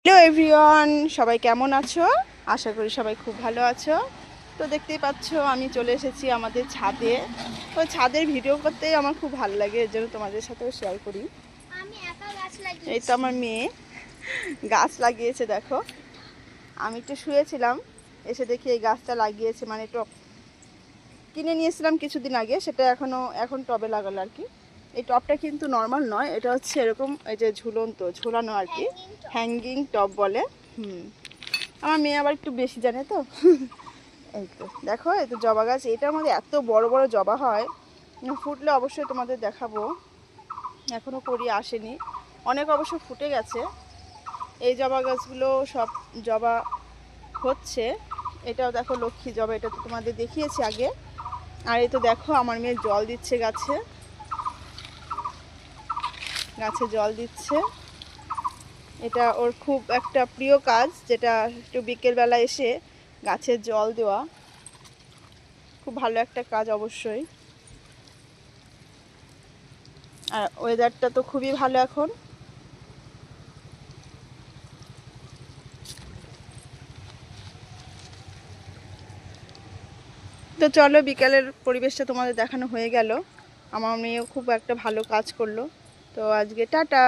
Hello everyone, সবাই কেমন আছো? আশা করি সবাই খুব ভালো আছো। তো দেখতেই পাচ্ছ আমি চলে এসেছি আমাদের ছাদে। তো ছাদের ভিডিও করতেই আমার খুব ভালো লাগে, এর জন্য তোমাদের সাথেও শেয়ার করি। এই তো আমার মেয়ে গাছ লাগিয়েছে, দেখো। আমি একটু শুয়েছিলাম, এসে দেখি এই গাছটা লাগিয়েছে, মানে টব কিনে নিয়েছিলাম কিছুদিন আগে, সেটা এখন টবে লাগালো আর কি। এই টবটা কিন্তু নর্মাল নয়, এটা হচ্ছে এরকম এই যে ঝুলানো আর কি, হ্যাঙ্গিং টব বলে। আমার মেয়ে আবার একটু বেশি জানে তো। এই তো দেখো, এই তো জবা গাছ, এটার মধ্যে এত বড় বড় জবা হয়, ফুটলে অবশ্যই তোমাদের দেখাবো। এখনও করি আসেনি, অনেক অবশ্য ফুটে গেছে। এই জবা গাছগুলো সব জবা হচ্ছে। এটাও দেখো লক্ষ্মী জবা, এটা তো তোমাদের দেখিয়েছি আগে। আর এই তো দেখো আমার মেয়ে জল দিচ্ছে গাছে জল দিচ্ছে। এটা ওর খুব একটা প্রিয় কাজ, যেটা একটু বিকেলবেলা এসে গাছে জল দেওয়া, খুব ভালো একটা কাজ অবশ্যই। আর ওয়েদারটা তো খুবই ভালো এখন। তো চলো, বিকালের পরিবেশটা তোমাদের দেখানো হয়ে গেল। আমার মেয়েও খুব একটা ভালো কাজ করলো। তো আজকে টাটা।